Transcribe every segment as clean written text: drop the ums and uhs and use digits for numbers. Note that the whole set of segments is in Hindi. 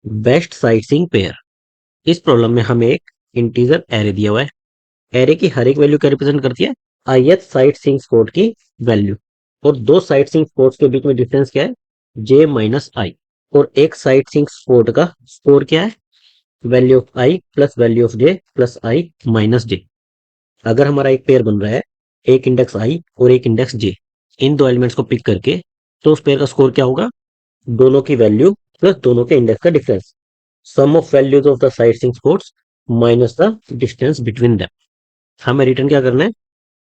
Best sightseeing pair. इस प्रॉब्लम में हमें एक इंटीजर एरे दिया हुआ है। एरे की हर एक वैल्यू क्या रिप्रेजेंट करती है? ith साइट सिंक स्पॉट की वैल्यू। और दो साइट सिंक स्पॉट्स के बीच में डिफरेंस क्या है? j माइनस आई। और एक साइट सिंक स्पॉट का स्कोर क्या है? Value of I plus value of j plus I minus j। अगर हमारा एक पेयर बन रहा है, एक इंडेक्स आई और एक इंडेक्स j, इन दो एलिमेंट्स को पिक करके, तो उस पेयर का स्कोर क्या होगा? दोनों की वैल्यू प्लस दोनों के इंडेक्स का difference, sum of values of the sightseeing spots minus the distance between them. हमें रिटर्न क्या करना है?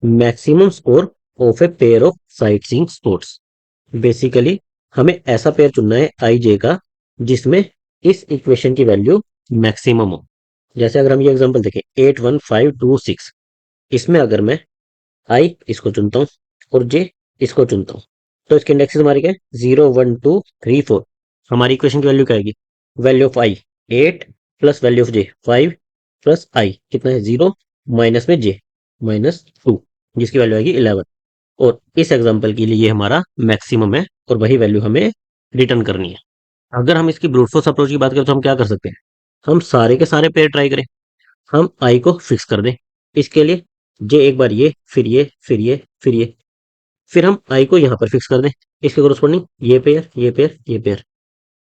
Maximum score of a pair of sightseeing spots. Basically हमें ऐसा पेयर चुनना है आई जे का जिसमें इस इक्वेशन की वैल्यू मैक्सिमम हो। जैसे अगर हम ये एग्जांपल देखें 8 1 5 2 6, इसमें अगर मैं आई इसको चुनता हूँ और जे इसको चुनता हूँ, तो इसके इंडेक्सेस हमारे क्या है? 0 1 2 3 4। हमारी इक्वेशन की वैल्यू क्या आएगी? Value of I 8 plus value of J 5 plus I कितना है? 0 माइनस में जे -2, जिसकी वैल्यू आएगी 11। और इस एग्जांपल के लिए ये हमारा मैक्सिमम है और वही वैल्यू हमें रिटर्न करनी है। अगर हम इसकी ब्रूट फोर्स अप्रोच की बात करें तो हम क्या कर सकते हैं? हम सारे के सारे पेयर ट्राई करें। हम आई को फिक्स कर दें। इसके लिए जे एक बार ये, फिर ये, फिर ये, फिर ये, फिर हम आई को यहाँ पर फिक्स कर दें। इसके कोरस्पॉन्डिंग ये पेयर, ये पेयर, ये पेयर,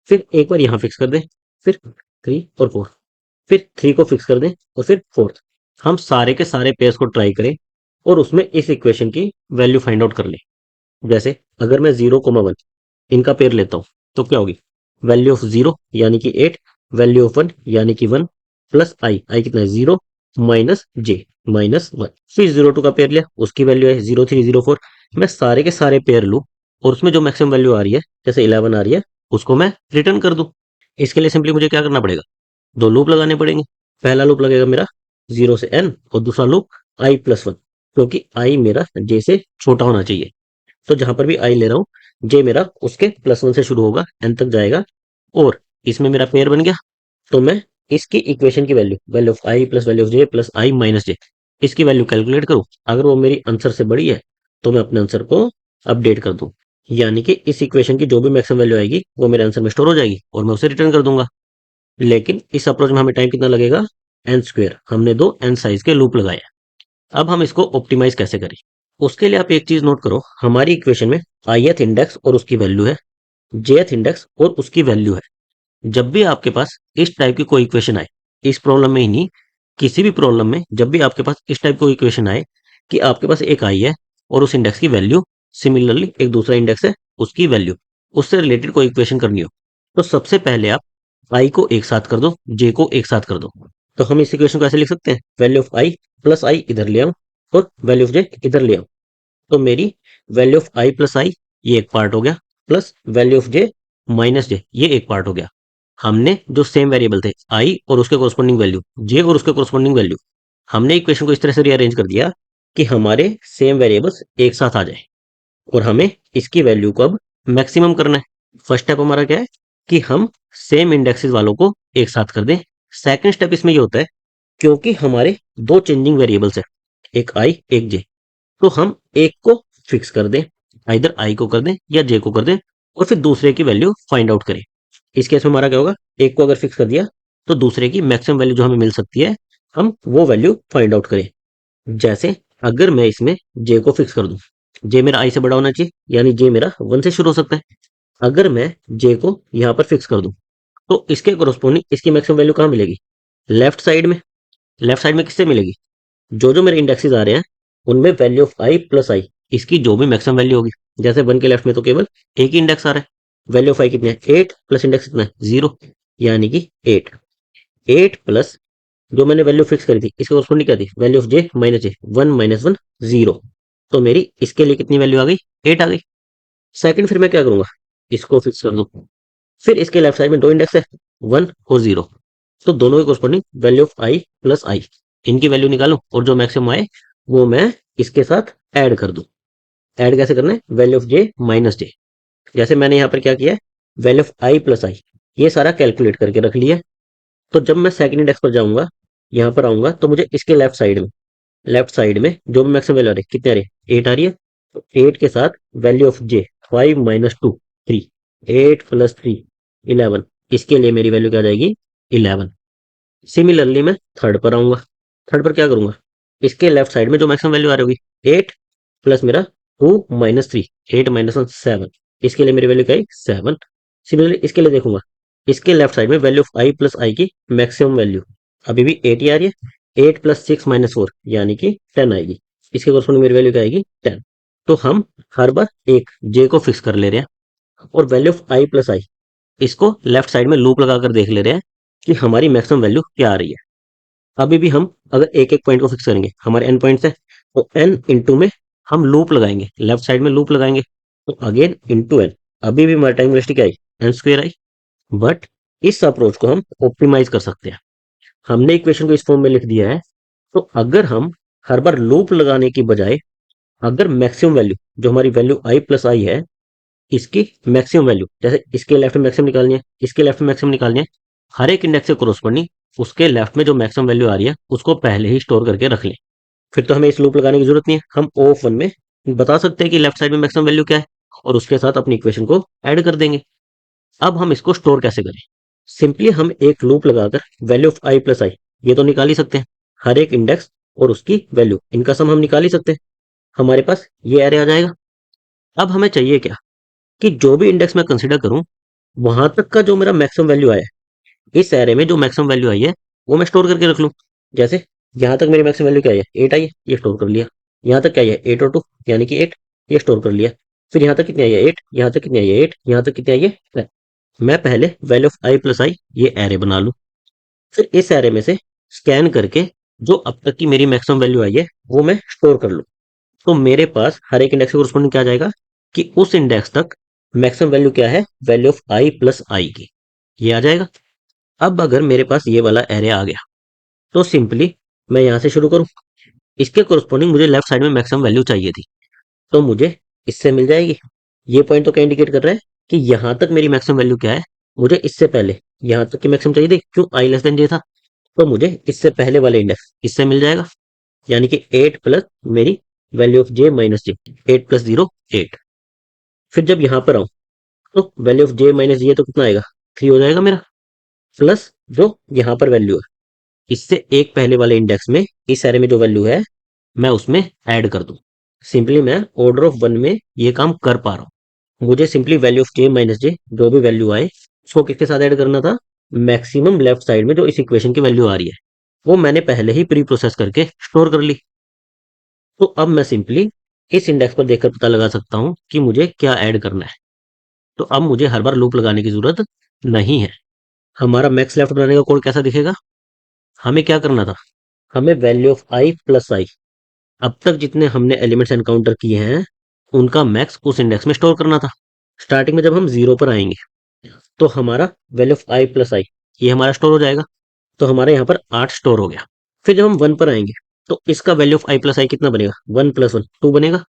फिर एक बार यहाँ फिक्स कर दें, फिर 3 और 4, फिर 3 को फिक्स कर दें और फिर 4th। हम सारे के सारे पेयर्स को ट्राई करें और उसमें इस इक्वेशन की वैल्यू फाइंड आउट कर लें। जैसे अगर मैं 0 1 इनका पेयर लेता हूँ तो क्या होगी? वैल्यू ऑफ 0 यानी कि 8, वैल्यू ऑफ 1 यानी कि 1, प्लस आई, आई कितना है? 0 माइनस जे -1। फिर 0 2 का पेयर लिया, उसकी वैल्यू है 0 3 0 4। मैं सारे के सारे पेयर लूँ और उसमें जो मैक्सिमम वैल्यू आ रही है, जैसे 11 आ रही है, उसको मैं रिटर्न कर दूं। इसके लिए सिंपली मुझे क्या करना पड़ेगा? दो लूप लगाने पड़ेंगे। पहला लूप लगेगा मेरा 0 से n और दूसरा लूप आई प्लस 1, क्योंकि आई मेरा जे से छोटा होना चाहिए। तो जहां पर भी आई ले रहा हूँ, जे मेरा उसके +1 से शुरू होगा, एन तक जाएगा। और इसमें मेरा पेयर बन गया। तो मैं इसकी इक्वेशन की value, value of I plus value of J plus I minus J, इसकी वैल्यू कैलकुलेट करूं। अगर वो मेरी आंसर से बड़ी है तो मैं अपने आंसर को अपडेट कर दूं। यानी कि इस इक्वेशन की जो भी मैक्सिमम वैल्यू आएगी वो मेरे आंसर में स्टोर हो जाएगी और मैं उसे रिटर्न कर दूंगा। लेकिन इस अप्रोच में हमें टाइम कितना लगेगा? N square. हमने दो एन साइज के लूप लगाए। अब हम इसको ऑप्टिमाइज कैसे करें? उसके लिए आप एक चीज नोट करो, हमारी इक्वेशन में ith इंडेक्स और उसकी वैल्यू है, jth इंडेक्स और उसकी वैल्यू है। जब भी आपके पास इस टाइप की कोई इक्वेशन आए, इस प्रॉब्लम में ही नहीं, किसी भी प्रॉब्लम में जब भी आपके पास इस टाइप की इक्वेशन आए कि आपके पास एक आई है और उस इंडेक्स की वैल्यू, सिमिलरली एक दूसरा इंडेक्स है उसकी वैल्यू, उससे रिलेटेड कोई इक्वेशन करनी हो, तो सबसे पहले आप आई को एक साथ कर दो, जे को एक साथ कर दो। तो हम इस इक्वेशन को ऐसे लिख सकते हैं, वैल्यू ऑफ आई प्लस आई इधर ले आऊं और वैल्यू ऑफ जे इधर ले आऊं। तो मेरी value of I plus I ये एक पार्ट हो गया, plus value of J minus J ये एक पार्ट हो गया। हमने जो सेम वेरिएबल थे आई और उसके कोरस्पॉन्डिंग वैल्यू, जे और उसके कोरस्पॉन्डिंग वैल्यू, हमने इक्वेशन को इस तरह से रीअरेंज कर दिया कि हमारे सेम वेरिएबल्स एक साथ आ जाए। और हमें इसकी वैल्यू को अब मैक्सिमम करना है। फर्स्ट स्टेप हमारा क्या है कि हम सेम इंडेक्सेस वालों को एक साथ कर दें। सेकंड स्टेप इसमें ये होता है, क्योंकि हमारे दो चेंजिंग वेरिएबल्स है, एक आई एक जे, तो हम एक को फिक्स कर दें, इधर आई को कर दें या जे को कर दें, और फिर दूसरे की वैल्यू फाइंड आउट करें। इस केस में हमारा क्या होगा? एक को अगर फिक्स कर दिया तो दूसरे की मैक्सिमम वैल्यू जो हमें मिल सकती है, हम वो वैल्यू फाइंड आउट करें। जैसे अगर मैं इसमें जे को फिक्स कर दूं, जे मेरा आई से बड़ा होना चाहिए, यानी जे मेरा 1 से शुरू हो सकता है। अगर मैं जे को यहाँ पर फिक्स कर दूं तो इसके कोरस्पॉन्डिंग इसकी मैक्सिमम वैल्यू कहाँ मिलेगी? लेफ्ट साइड में। लेफ्ट साइड में किससे मिलेगी? जो जो मेरे इंडेक्सेस आ रहे हैं उनमें वैल्यू ऑफ आई प्लस आई, इसकी जो भी मैक्सिमम वैल्यू होगी। जैसे 1 के लेफ्ट में तो केवल एक ही इंडेक्स आ रहा है। वैल्यू ऑफ आई कितनी है? 8 प्लस इंडेक्स कितना है? 0, यानी कि 8। 8 प्लस जो मैंने वैल्यू फिक्स करी थी इसके कोरस्पॉन्डिंग क्या थी? वैल्यू ऑफ जे माइनस जे, 1 -1 0। तो मेरी इसके लिए कितनी वैल्यू आ गई? 8 आ गई। सेकंड फिर मैं क्या करूंगा? इसको फिक्स कर दूं। फिर इसके लेफ्ट साइड में दो इंडेक्स है, 1 और 0। तो दोनों के corresponding value of I plus I, इनकी वैल्यू निकालूं और जो मैक्सिमम आए वो मैं इसके साथ ऐड कर दूं। ऐड कैसे करना है? वैल्यू ऑफ जे माइनस जे। जैसे मैंने यहाँ पर क्या किया है, value of I plus I ये सारा कैलकुलेट करके रख लिया। तो जब मैं सेकंड इंडेक्स पर जाऊंगा, यहाँ पर आऊंगा, तो मुझे इसके लेफ्ट साइड में जो भी मैक्सिमम वैल्यू आ रही है, कितनी आ रही है? 8 आ रही है। तो 8 के साथ वैल्यू ऑफ जे 5 -2 3, 8 प्लस 3 11, इसके लिए मेरी वैल्यू क्या आ जाएगी 11। सिमिलरली मैं थर्ड पर आऊंगा। थर्ड पर क्या करूंगा, इसके लेफ्ट साइड में जो मैक्सिमम वैल्यू आ रही होगी 8 प्लस मेरा 2 माइनस 3, 8 माइनस 1 7। इसके लिए मेरी वैल्यू क्या है 7। सिमिलरली इसके लिए देखूंगा, इसके लेफ्ट साइड में वैल्यू ऑफ आई प्लस आई की मैक्सिमम वैल्यू अभी भी 8 ही आ रही है। 8 प्लस 6 माइनस 4 यानी कि 10 आएगी। इसके कोरस्पॉन्डिंग मेरी वैल्यू क्या आएगी 10। तो हम हर बार एक जे को फिक्स कर ले रहे हैं और वैल्यू ऑफ आई प्लस आई इसको लेफ्ट साइड में लूप लगाकर देख ले रहे हैं कि हमारी मैक्सिमम वैल्यू क्या आ रही है। अभी भी हम अगर एक एक पॉइंट को फिक्स करेंगे, हमारे एन पॉइंट्स है, तो एन इंटू में हम लूप लगाएंगे, लेफ्ट साइड में लूप लगाएंगे, तो अगेन इंटू एन। अभी भी हमारी टाइम वेलोसिटी क्या I N square I. But इस अप्रोच को हम ऑप्टिमाइज कर सकते हैं। हमने इक्वेशन को इस फॉर्म में लिख दिया है, तो अगर हम हर बार लूप लगाने की बजाय अगर मैक्सिमम वैल्यू जो हमारी वैल्यू आई प्लस आई है इसकी मैक्सिमम वैल्यू, जैसे इसके लेफ्ट में मैक्सिमम निकालनी है, इसके लेफ्ट में मैक्सिमम निकालनी है, हर एक इंडेक्स से कोरोस्पोंडिंग उसके लेफ्ट में जो मैक्सिमम वैल्यू आ रही है उसको पहले ही स्टोर करके रख लें। फिर तो हमें इस लूप लगाने की जरूरत नहीं है। हम ओ ऑफ वन में बता सकते हैं कि लेफ्ट साइड में मैक्सिमम वैल्यू क्या है और उसके साथ अपनी इक्वेशन को ऐड कर देंगे। अब हम इसको स्टोर कैसे करें, सिंपली हम एक लूप लगाकर value of I plus I ये तो निकाल ही सकते हैं, हर एक इंडेक्स और उसकी वैल्यू इनका सम हम निकाल ही सकते हैं। हमारे पास ये एरे आ जाएगा। अब हमें चाहिए क्या कि जो भी इंडेक्स मैं कंसिडर करूं वहां तक का जो मेरा मैक्सिमम वैल्यू आया है, इस एरे में जो मैक्सिमम वैल्यू आई है वो मैं स्टोर करके रख लूं। जैसे यहाँ तक मेरी मैक्सिमम वैल्यू क्या है 8 आई है, ये स्टोर कर लिया। यहाँ तक क्या है 8 और 2 यानी कि 8, ये स्टोर कर लिया। फिर यहाँ तक कितनी आई है 8, यहाँ तक कितनी आई है 8, यहाँ तक कितनी आई है 10। मैं पहले value of I plus I ये एरे बना लूं, फिर इस एरे में से स्कैन करके जो अब तक की मेरी मैक्सिमम वैल्यू आई है वो मैं स्टोर कर लूं। तो मेरे पास हर एक इंडेक्स के कोरस्पॉन्डिंग क्या आ जाएगा कि उस इंडेक्स तक मैक्सिमम वैल्यू क्या है वैल्यू ऑफ आई प्लस आई की, ये आ जाएगा। अब अगर मेरे पास ये वाला एरे आ गया तो सिंपली मैं यहां से शुरू करूं, इसके कोरस्पॉन्डिंग मुझे लेफ्ट साइड में मैक्सिमम वैल्यू चाहिए थी तो मुझे इससे मिल जाएगी। ये पॉइंट तो क्या इंडिकेट कर रहा है कि यहां तक मेरी मैक्सिमम वैल्यू क्या है, मुझे इससे पहले यहां तक की मैक्सिमम चाहिए थी, क्यों आई लेस देन जे था, तो मुझे इससे पहले वाले इंडेक्स इससे मिल जाएगा। यानी कि 8 प्लस मेरी value of J minus J, 8 plus 0 8। फिर जब यहां पर आऊं तो वैल्यू ऑफ जे माइनस ये तो कितना आएगा 3 हो जाएगा मेरा, प्लस जो यहाँ पर वैल्यू है इससे एक पहले वाले इंडेक्स में इस एरे में जो वैल्यू है मैं उसमें ऐड कर दूं। सिंपली मैं ऑर्डर ऑफ वन में ये काम कर पा रहा हूँ। मुझे simply value of J minus J जो भी वैल्यू आए उसको किसके साथ ऐड करना था, मैक्सिमम लेफ्ट साइड में जो इस इक्वेशन की वैल्यू आ रही है वो मैंने पहले ही प्री प्रोसेस करके स्टोर कर ली। तो अब मैं सिंपली इस इंडेक्स पर देखकर पता लगा सकता हूँ कि मुझे क्या ऐड करना है। तो अब मुझे हर बार लूप लगाने की जरूरत नहीं है। हमारा मैक्स लेफ्ट बनाने का कोड कैसा दिखेगा, हमें क्या करना था, हमें वैल्यू ऑफ आई प्लस आई अब तक जितने हमने एलिमेंट्स एनकाउंटर किए हैं उनका मैक्स उस इंडेक्स में स्टोर करना था। स्टार्टिंग में जब हम जीरो पर आएंगे तो हमारा value of I plus I ये हमारा स्टोर हो जाएगा, तो हमारे यहाँ पर 8 स्टोर हो गया। फिर जब हम 1 पर आएंगे तो इसका value of I plus I कितना बनेगा 1 प्लस 1 2 बनेगा।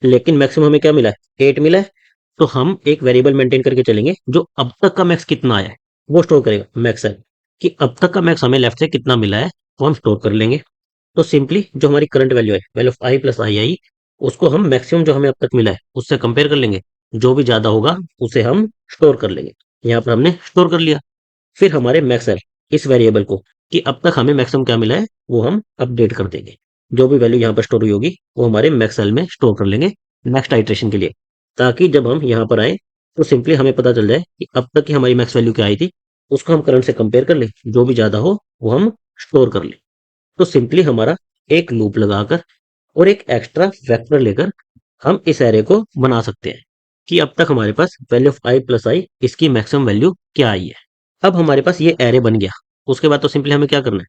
लेकिन मैक्सिमम हमें क्या मिला है 8 मिला है, तो हम एक वेरिएबल मेंटेन करके चलेंगे जो अब तक का मैक्स कितना आया है वो स्टोर करेगा मैक्स है, कि अब तक का मैक्स हमें लेफ्ट से कितना मिला है वो हम स्टोर कर लेंगे। तो सिंपली जो हमारी करंट वैल्यू है वैल्यू ऑफ आई प्लस आई आई उसको हम मैक्सिमम जो हमें अब तक मिला है उससे कंपेयर कर लेंगे, जो भी ज्यादा होगा उसे हम स्टोर कर लेंगे। यहाँ पर हमने स्टोर कर लिया। फिर हमारे मैक्स है इस वेरिएबल को कि अब तक हमें मैक्सिमम क्या मिला है वो हम अपडेट कर देंगे। जो भी वैल्यू यहाँ पर स्टोर हुई होगी वो हमारे मैक्स सेल में स्टोर कर लेंगे नेक्स्ट आइट्रेशन के लिए, ताकि जब हम यहाँ पर आए तो सिंपली हमें पता चल जाए कि अब तक की हमारी मैक्स वैल्यू क्या आई थी, उसको हम करंट से कंपेयर कर लें, जो भी ज्यादा हो वो हम स्टोर कर लें। तो सिंपली हमारा एक लूप लगाकर और एक एक्स्ट्रा वेक्टर लेकर हम इस एरे को बना सकते हैं कि अब तक हमारे पास वैल्यू ऑफ आई प्लस आई इसकी मैक्सिमम वैल्यू क्या आई है। अब हमारे पास ये एरे बन गया। उसके बाद तो सिंपली हमें क्या करना है,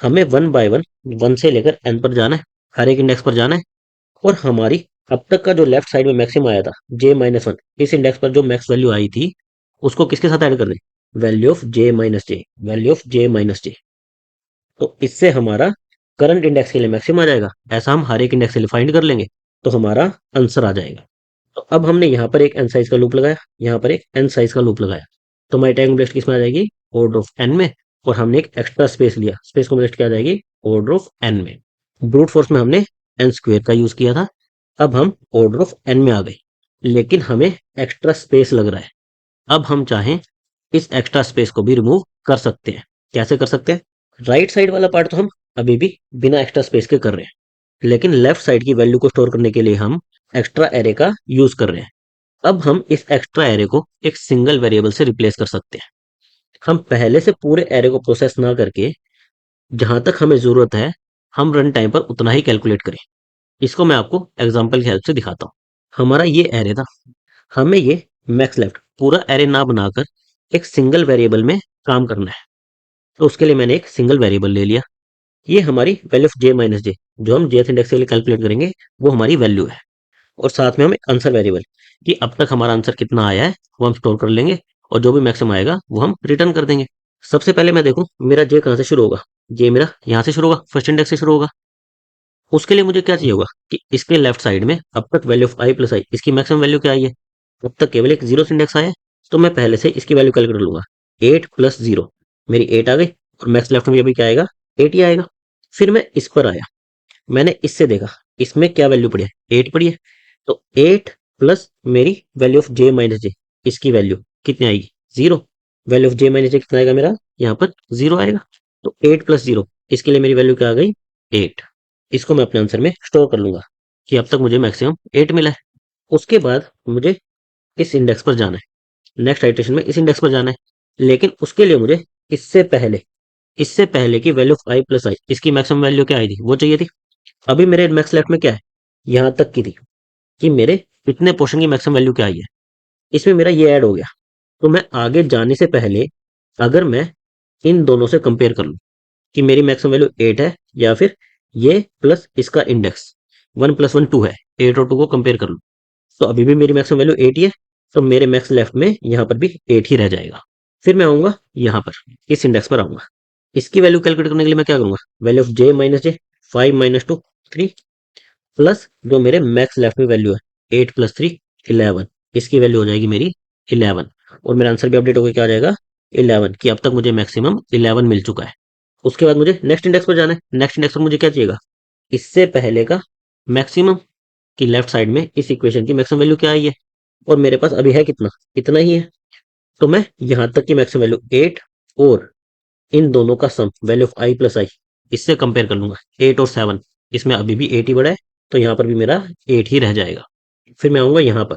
हमें वन बाय वन 1 से लेकर n पर जाना है, हर एक इंडेक्स पर जाना है, और हमारी अब तक का जो लेफ्ट साइड में मैक्सिमम आया था जे माइनस वन, इस इंडेक्स पर जो मैक्स वैल्यू आई थी उसको किसके साथ ऐड कर दें value of J minus J, value of J minus J. तो इससे हमारा करंट इंडेक्स के लिए मैक्सिमम आ जाएगा। ऐसा हम हर एक इंडेक्स के लिए फाइंड कर लेंगे तो हमारा आंसर आ जाएगा। तो अब हमने यहाँ पर एक एन साइज का लूप लगाया, यहाँ पर एक एन साइज का लूप लगाया, तो हमारी टाइम कॉम्प्लेक्सिटी किसमें आ जाएगी ऑर्डर ऑफ एन में। और हमने एक एक्स्ट्रा स्पेस लिया, स्पेस कॉम्प्लेक्सिटी क्या आ जाएगी ऑर्डर ऑफ एन में। ब्रूट फोर्स में हमने एन स्क्वेयर का यूज किया था। अब हम ऑर्डर ऑफ एन में आ गए, लेकिन हमें एक्स्ट्रा स्पेस लग रहा है। अब हम चाहें इस एक्स्ट्रा स्पेस को भी रिमूव कर सकते हैं। कैसे कर सकते हैं? राइट साइड वाला पार्ट तो हम अभी भी बिना एक्स्ट्रा स्पेस के कर रहे हैं, लेकिन लेफ्ट साइड की वैल्यू को स्टोर करने के लिए हम एक्स्ट्रा एरे का यूज कर रहे हैं। अब हम इस एक्स्ट्रा एरे को एक सिंगल वेरिएबल से रिप्लेस कर सकते हैं। हम पहले से पूरे एरे को प्रोसेस ना करके जहां तक हमें जरूरत है हम रन टाइम पर उतना ही कैलकुलेट करें। इसको मैं आपको एग्जांपल की हेल्प से दिखाता हूँ। हमारा ये एरे था, हमें ये मैक्स लेफ्ट पूरा एरे ना बनाकर एक सिंगल वेरिएबल में काम करना है। तो उसके लिए मैंने एक सिंगल वेरिएबल ले लिया। ये हमारी value of J minus J जो हम जेथ इंडेक्स के लिए कैलकुलेट करेंगे वो हमारी वैल्यू है। और साथ में हम एक आंसर वेरिएबल कि अब तक हमारा आंसर कितना आया है वो हम स्टोर कर लेंगे, और जो भी मैक्सिमम आएगा वो हम रिटर्न कर देंगे। सबसे पहले मैं देखूं मेरा जे कहाँ से शुरू होगा। जे मेरा यहाँ से शुरू होगा, फर्स्ट इंडेक्स से शुरू होगा। उसके लिए मुझे क्या चाहिए होगा कि इसके लेफ्ट साइड में अब तक वैल्यू ऑफ आई प्लस आई इसकी मैक्सिमम वैल्यू क्या आई है। अब तक केवल एक जीरो इंडेक्स आया है, तो मैं पहले से इसकी वैल्यू कैलकुलेट कर लूंगा। 8 प्लस जीरो, मेरी 8 आ गई, और मैक्स लेफ्ट में अभी क्या आएगा, 8 ही आएगा। फिर मैं इस पर आया, मैंने इससे देखा इसमें क्या वैल्यू पड़ी है, 8 पड़ी है। तो 8 प्लस मेरी value of J minus J इसकी वैल्यू कितनी आएगी, zero. Value of J minus J कितना आएगा मेरा, यहाँ पर जीरो आएगा। तो 8 प्लस जीरो, इसके लिए मेरी वैल्यू क्या आ गई, 8। इसको मैं अपने आंसर में स्टोर कर लूंगा कि अब तक मुझे मैक्सिमम 8 मिला है। उसके बाद मुझे इस इंडेक्स पर जाना है, नेक्स्ट आइटरेशन में इस इंडेक्स पर जाना है। लेकिन उसके लिए मुझे इससे पहले इससे पहले की वैल्यू ऑफ आई प्लस आई इसकी मैक्सिमम वैल्यू क्या आई थी वो चाहिए थी। अभी मेरे मैक्स लेफ्ट में क्या है, यहाँ तक की थी कि मेरे इतने पोर्शन की मैक्सिमम वैल्यू क्या आई है। इसमें मेरा ये ऐड हो गया। तो मैं आगे जाने से पहले अगर मैं इन दोनों से कंपेयर कर लूं कि मेरी मैक्सिमम वैल्यू 8 है या फिर ये प्लस इसका इंडेक्स 1 प्लस 1 2 है, 8 और 2 को कंपेयर कर लूं, तो अभी भी मेरी मैक्सिमम वैल्यू 8 ही है। तो मेरे मैक्स लेफ्ट में यहाँ पर भी 8 ही रह जाएगा। फिर मैं आऊंगा यहाँ पर, इस इंडेक्स पर आऊंगा। इसकी वैल्यू कैलकुलेट करने के लिए मैं क्या करूंगा, value of J minus J 5 minus 2 3 plus जो मेरे मैक्स लेफ्ट में वैल्यू है 8 प्लस 3 11, इसकी वैल्यू हो जाएगी मेरी 11। और मेरा आंसर भी अपडेट होकर क्या आ जाएगा, 11, कि अब तक मुझे मैक्सिमम 11 मिल चुका है। उसके बाद मुझे नेक्स्ट इंडेक्स पर जाना है। नेक्स्ट इंडेक्स पर मुझे क्या चाहिएगा, इससे पहले का मैक्सिमम की लेफ्ट साइड में इस इक्वेशन की मैक्सिमम वैल्यू क्या आई है। और मेरे पास अभी है कितना, इतना ही है। तो मैं यहां तक की मैक्सिमम वैल्यू 8 और इन दोनों का sum value of I plus I इससे कंपेयर कर लूंगा। 8 और 7, इसमें अभी भी 8 ही बड़ा है, तो यहाँ पर भी मेरा 8 ही रह जाएगा। फिर मैं आऊंगा यहाँ पर,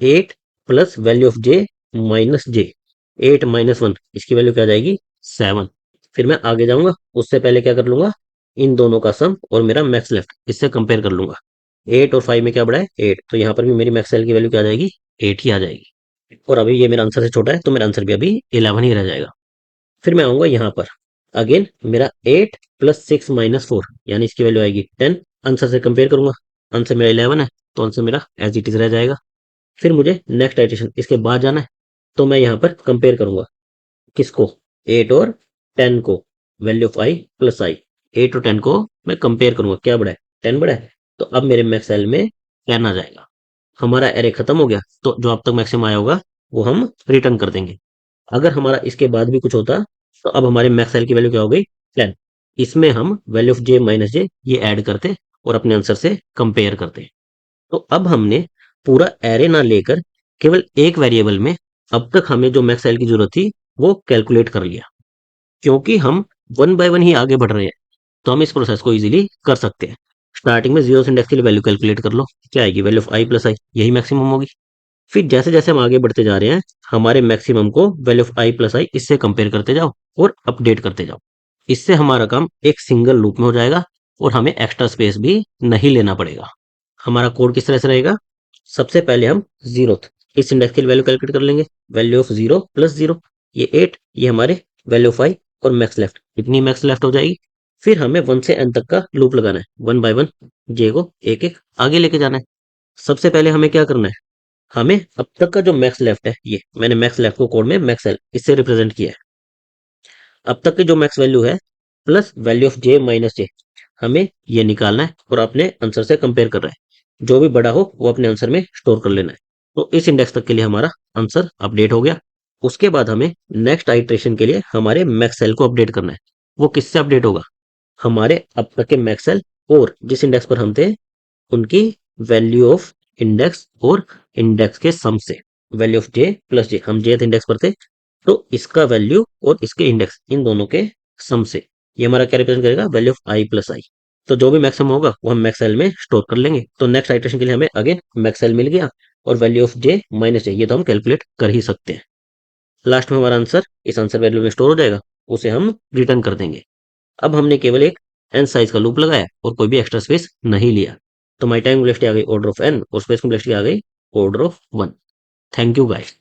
8 plus value of J minus J 8 minus 1 इसकी वैल्यू क्या आ जाएगी, 7। फिर मैं आगे जाऊंगा, उससे पहले क्या कर लूंगा, इन दोनों का सम और मेरा मैक्स लेफ्ट इससे कंपेयर कर लूंगा। 8 और 5 में क्या बड़ा है, 8, तो यहाँ पर भी मेरी मैक्स एल की वैल्यू क्या आ जाएगी, 8 ही आ जाएगी। और अभी ये मेरा आंसर से छोटा है, तो मेरा आंसर भी अभी 11 ही रह जाएगा। फिर मैं आऊंगा यहाँ पर, अगेन मेरा 8 प्लस 6 माइनस 4 यानी इसकी वैल्यू आएगी 10। आंसर से कंपेयर करूंगा, आंसर मेरा 11 है, तो आंसर मेरा एज इट इज रह जाएगा। फिर मुझे नेक्स्ट आइटेशन इसके बाद जाना है, तो मैं यहाँ पर कंपेयर करूंगा किसको, 8 और 10 को, वैल्यू ऑफ आई प्लस आई। 8 और 10 को मैं कंपेयर करूंगा, क्या बड़ा है, 10 बड़ा है। तो अब मेरे मैक्स एल में 10 आ जाएगा। हमारा एरे खत्म हो गया, तो जो अब तक मैक्सिमम आया होगा वो हम रिटर्न कर देंगे। अगर हमारा इसके बाद भी कुछ होता, तो अब हमारे मैक्स एल की वैल्यू क्या हो गई, 10। इसमें हम value of J minus J ये ऐड करते और अपने आंसर से कंपेयर करते। तो अब हमने पूरा एरे ना लेकर केवल एक वेरिएबल में अब तक हमें जो मैक्स एल की जरूरत थी वो कैलकुलेट कर लिया। क्योंकि हम वन बाय वन ही आगे बढ़ रहे हैं, तो हम इस प्रोसेस को इजीली कर सकते हैं। स्टार्टिंग में जीरो इंडेक्स के लिए वैल्यू कैलकुलेट कर लो, क्या आएगी, वैल्यू ऑफ आई प्लस आई, यही मैक्सिमम होगी। फिर जैसे जैसे हम आगे बढ़ते जा रहे हैं हमारे मैक्सिमम को value of I plus I इससे कंपेयर करते जाओ और अपडेट करते जाओ। इससे हमारा काम एक सिंगल लूप में हो जाएगा और हमें एक्स्ट्रा स्पेस भी नहीं लेना पड़ेगा। हमारा कोड किस तरह से रहेगा, सबसे पहले हम जीरो इस इंडेक्स की वैल्यू कैलकुलेट कर लेंगे। Value of zero plus zero, ये 8, ये हमारे वैल्यू ऑफ आई और मैक्स लेफ्ट, इतनी मैक्स लेफ्ट हो जाएगी। फिर हमें 1 से n तक का लूप लगाना है, 1 बाय 1 जे को एक एक आगे लेके जाना है। सबसे पहले हमें क्या करना है, हमें अब तक का जो मैक्स लेफ्ट है, ये मैंने मैक्स लेफ्ट को कोड में मैक्स एल इससे रिप्रेजेंट किया है। अब तक की जो मैक्स वैल्यू है plus value of J minus J, हमें ये निकालना है और अपने आंसर से कंपेयर कर रहा है। जो भी बड़ा हो वो अपने आंसर में स्टोर कर लेना है। तो इस इंडेक्स तक के लिए हमारा आंसर अपडेट हो गया। उसके बाद हमें नेक्स्ट आइट्रेशन के लिए हमारे मैक्स सेल को अपडेट करना है। वो किससे अपडेट होगा, हमारे अब तक के मैक्स सेल और जिस इंडेक्स पर हम थे उनकी वैल्यू ऑफ इंडेक्स और इंडेक्स के सम से। वैल्यू ऑफ जे प्लस जे, हम जे इंडेक्स पर थे, तो इसका वैल्यू और इसके इंडेक्स इन दोनों के सम से ये हमारा क्या रिप्रेजेंट करेगा, वैल्यू ऑफ आई प्लस आई। तो जो भी मैक्सिमम होगा वो हम मैक्स सेल में स्टोर कर लेंगे। तो नेक्स्ट आइटरेशन के लिए हमें अगेन मैक्स सेल मिल गया और value of J minus J ये तो हम कैलकुलेट कर ही सकते हैं। लास्ट में हमारा आंसर इस आंसर वैल्यू में स्टोर हो जाएगा, उसे हम रिटर्न कर देंगे। अब हमने केवल एक एन साइज का लूप लगाया और कोई भी एक्स्ट्रा स्पेस नहीं लिया। तो माई टाइम वेलोसिटी आ गई ऑर्डर ऑफ एन और स्पेस कॉम्प्लेक्सिटी आ गई order of 1। Thank you guys.